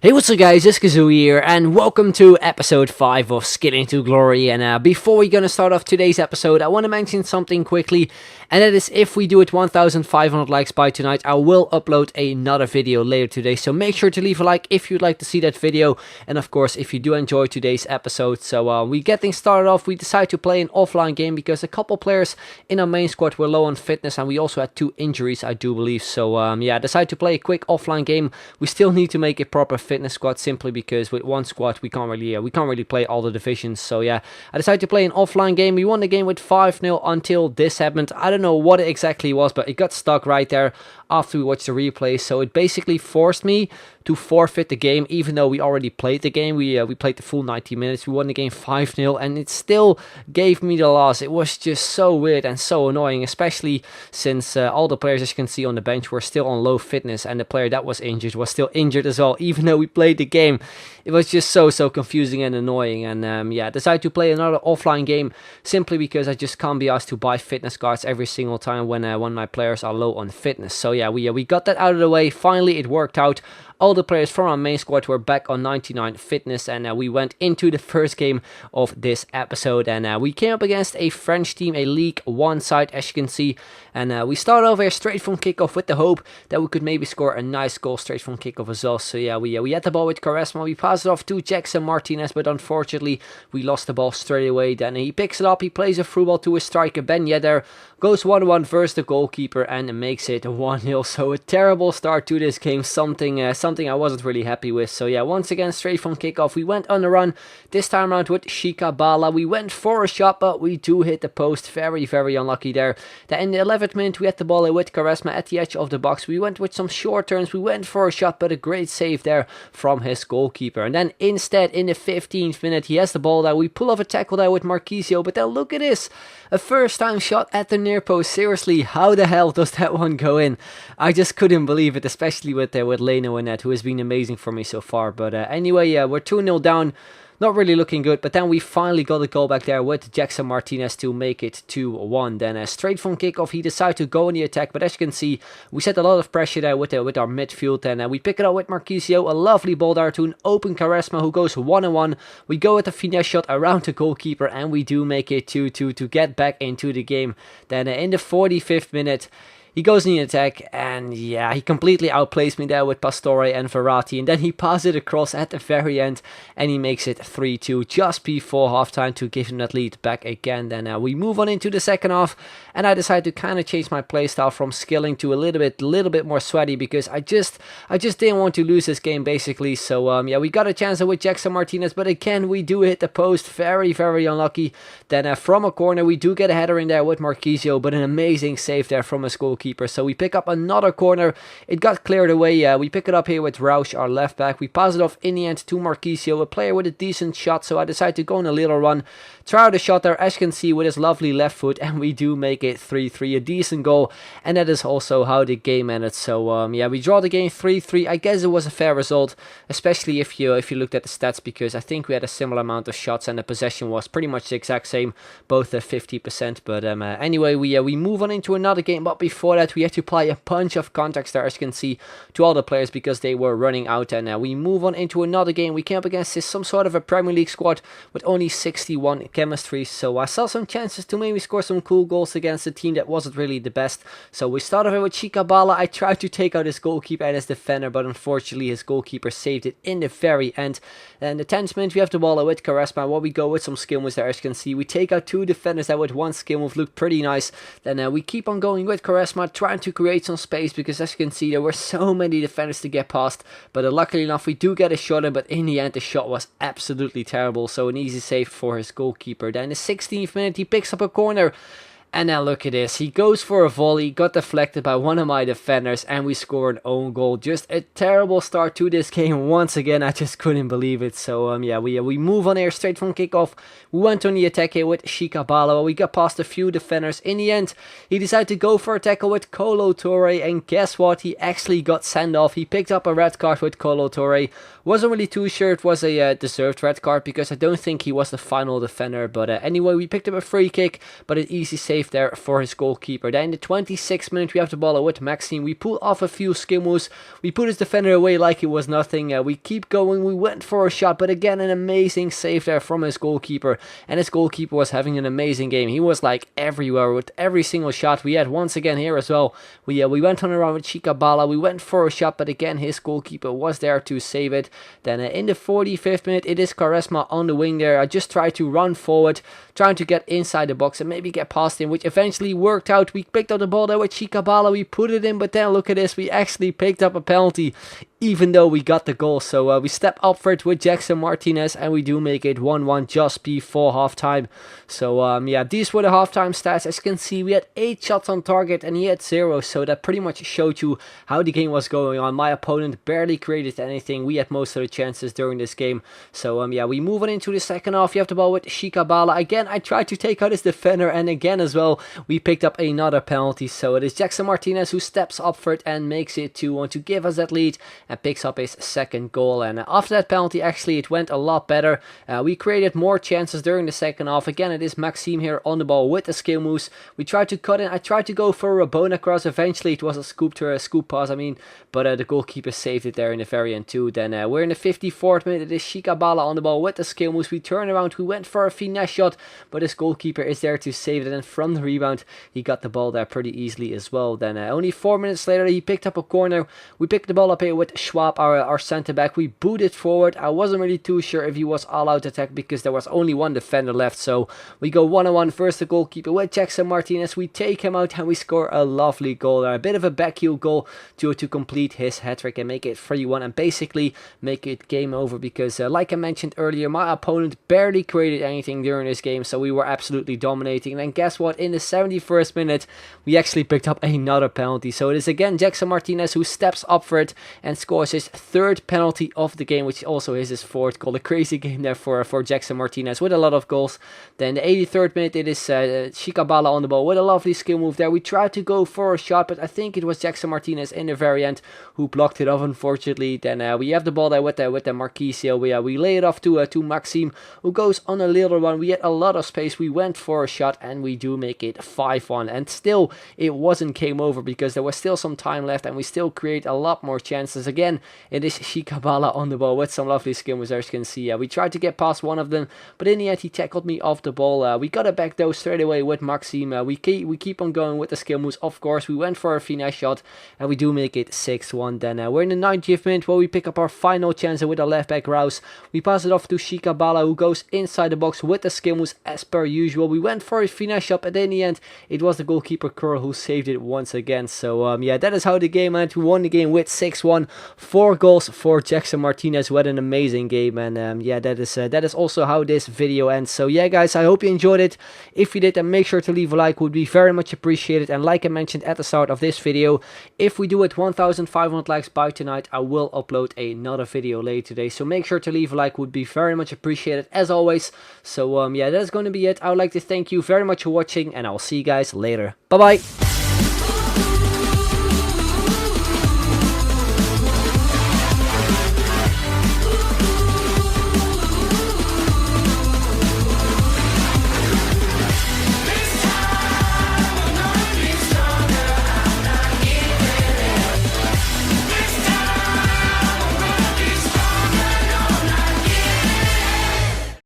Hey, what's up guys, it's Kazoo here, and welcome to episode 5 of Skidding to Glory. And before we're gonna start off today's episode, I want to mention something quickly, and that is if we do it 1,500 likes by tonight, I will upload another video later today, so make sure to leave a like if you'd like to see that video, and of course if you do enjoy today's episode. So we get things started off. We decided to play an offline game because a couple players in our main squad were low on fitness, and we also had 2 injuries, I do believe. So yeah, I decided to play a quick offline game. We still need to make a proper fitness squad simply because with one squad we can't really play all the divisions. So yeah, I decided to play an offline game. We won the game with 5-0 until this happened. I don't know what it exactly was, but it got stuck right there after we watched the replay. So it basically forced me to forfeit the game, even though we already played the game. We played the full 90 minutes. We won the game 5-0, and it still gave me the loss. It was just so weird and so annoying, especially since all the players, as you can see on the bench, were still on low fitness, and the player that was injured was still injured as well, even though we played the game. It was just so confusing and annoying. And yeah, I decided to play another offline game simply because I just can't be asked to buy fitness cards every single time when my players are low on fitness. So yeah, we got that out of the way. Finally, it worked out. All the players from our main squad were back on 99 fitness, and we went into the first game of this episode. And we came up against a French team, a League 1 side, as you can see. And we started over here straight from kickoff with the hope that we could maybe score a nice goal straight from kickoff as well. So yeah, we had the ball with Charisma. We passed it off to Jackson Martinez, but unfortunately we lost the ball straight away. Then he picks it up, he plays a through ball to his striker Ben Yedder, goes 1-1 versus the goalkeeper and makes it 1-0. So a terrible start to this game, something I wasn't really happy with. So yeah, once again straight from kickoff we went on the run, this time around with Shikabala. We went for a shot, but we do hit the post. Very unlucky there. Then in the 11th minute we had the ball with Charisma at the edge of the box. We went with some short turns, we went for a shot, but a great save there from his goalkeeper. And then instead in the 15th minute he has the ball there. We pull off a tackle there with Marquisio, but then look at this, a first time shot at the near post. Seriously, how the hell does that one go in? I just couldn't believe it, especially with Leno in that, who has been amazing for me so far. But anyway, yeah, we're 2-0 down. Not really looking good, but then we finally got a goal back there with Jackson Martinez to make it 2-1. Then straight from kickoff, he decided to go in the attack, but as you can see, we set a lot of pressure there with our midfield, and we pick it up with Marquisio, a lovely ball there to an open Charisma who goes 1-1. We go with a finesse shot around the goalkeeper, and we do make it 2-2 to get back into the game. Then in the 45th minute, he goes in the attack, and yeah, he completely outplays me there with Pastore and Verratti, and then he passes it across at the very end, and he makes it 3-2 just before halftime to give him that lead back again. Then we move on into the second half, and I decided to kind of change my playstyle from skilling to a little bit more sweaty, because I just didn't want to lose this game basically. So yeah, we got a chance with Jackson Martinez, but again we do hit the post. Very unlucky. Then from a corner we do get a header in there with Marquisio, but an amazing save there from his goalkeeper. So we pick up another corner. It got cleared away. We pick it up here with Rausch, our left back. We pass it off in the end to Marquisio, a player with a decent shot. So I decided to go on a little run, try out a shot there, as you can see, with his lovely left foot, and we do make it 3-3, a decent goal, and that is also how the game ended. So yeah, we draw the game 3-3. I guess it was a fair result, especially if you looked at the stats, because I think we had a similar amount of shots and the possession was pretty much the exact same, both at 50%. But anyway, we move on into another game, but before that we had to apply a bunch of contacts there, as you can see, to all the players because they were running out. And we move on into another game. We came up against some sort of a Premier League squad with only 61 chemistry, so I saw some chances to maybe score some cool goals against a team that wasn't really the best. So we started here with Shikabala. I tried to take out his goalkeeper and his defender, but unfortunately his goalkeeper saved it in the very end. And the 10th minute we have the ball with Charisma, where we go with some skill moves there, as you can see. We take out 2 defenders that with one skill move looked pretty nice. Then we keep on going with Charisma, trying to create some space, because as you can see there were so many defenders to get past, but luckily enough we do get a shot in, but in the end the shot was absolutely terrible, so an easy save for his goalkeeper. Then in the 16th minute he picks up a corner, and now look at this, he goes for a volley, got deflected by one of my defenders, and we score an own goal. Just a terrible start to this game once again. I just couldn't believe it. So yeah, we move on here straight from kickoff. We went on the attack here with Shikabala. We got past a few defenders. In the end, he decided to go for a tackle with Kolo Touré, and guess what? He actually got sent off. He picked up a red card with Kolo Touré. Wasn't really too sure it was a deserved red card, because I don't think he was the final defender. But anyway, we picked up a free kick, but an easy save save there for his goalkeeper. Then in the 26th minute, we have the ball with Maxime. We pull off a few skill moves. We put his defender away like it was nothing. We keep going. We went for a shot, but again, an amazing save there from his goalkeeper. And his goalkeeper was having an amazing game. He was like everywhere with every single shot. We had once again here as well. We went on around with Shikabala. We went for a shot, but again, his goalkeeper was there to save it. Then in the 45th minute, it is Quaresma on the wing there. I just tried to run forward, trying to get inside the box and maybe get past him, which eventually worked out. We picked up the ball there with Shikabala. We put it in, but then look at this. We actually picked up a penalty, even though we got the goal. So we step up for it with Jackson Martinez, and we do make it 1-1 just before halftime. So yeah, these were the halftime stats. As you can see, we had 8 shots on target and he had 0, so that pretty much showed you how the game was going on. My opponent barely created anything. We had most of the chances during this game. So yeah, we move on into the second half. You have the ball with Shikabala. Again, I tried to take out his defender, and again as well, we picked up another penalty. So it is Jackson Martinez who steps up for it and makes it 2-1 to give us that lead, and picks up his second goal. And after that penalty, actually it went a lot better. We created more chances during the second half. Again, it is Maxime here on the ball with the skill moves. We tried to cut in. I tried to go for a Rabona cross. Eventually it was a scoop pass, but the goalkeeper saved it there in the very end too. Then we're in the 54th minute. It is Shikabala on the ball with the skill moves. We turn around. We went for a finesse shot, but his goalkeeper is there to save it, and from the rebound he got the ball there pretty easily as well. Then only 4 minutes later, he picked up a corner. We picked the ball up here with Schwab, our centre back. We booted forward. I wasn't really too sure if he was all out attack because there was only one defender left. So we go 1-on-1 versus the goalkeeper with Jackson Martinez. We take him out and we score a lovely goal there. A bit of a backheel goal to complete his hat-trick and make it 3-1 and basically make it game over, because like I mentioned earlier, my opponent barely created anything during this game, so we were absolutely dominating. And then guess what? In the 71st minute, we actually picked up another penalty. So it is again Jackson Martinez who steps up for it and scores his 3rd penalty of the game, which also is his 4th goal. A crazy game there for Jackson Martinez with a lot of goals. Then the 83rd minute, it is Shikabala on the ball with a lovely skill move there. We tried to go for a shot, but I think it was Jackson Martinez in the very end who blocked it off, unfortunately. Then we have the ball there with the Marquisio. We lay it off to Maxime, who goes on a little run. We had a lot of space. We went for a shot and we do make it 5-1. And still, it wasn't game over because there was still some time left and we still create a lot more chances. Again, it is Shikabala on the ball with some lovely skill moves, as you can see. We tried to get past one of them, but in the end, he tackled me off the ball. We got it back though straight away with Maxime. We keep on going with the skill moves, of course. We went for a finesse shot and we do make it 6-1. Then we're in the 90th minute where we pick up our final chance with our left back Rouse. We pass it off to Shikabala, who goes inside the box with the skill moves as per usual. We went for a finesse shot, but in the end, it was the goalkeeper Curl who saved it once again. So yeah, that is how the game ended. We won the game with 6-1. 4 goals for Jackson Martinez, who had an amazing game. And yeah, that is also how this video ends. So yeah, guys, I hope you enjoyed it. If you did, then make sure to leave a like. Would be very much appreciated. And like I mentioned at the start of this video, if we do it 1,500 likes by tonight, I will upload another video later today. So make sure to leave a like. Would be very much appreciated as always. So yeah, that's going to be it. I would like to thank you very much for watching, and I'll see you guys later. Bye bye.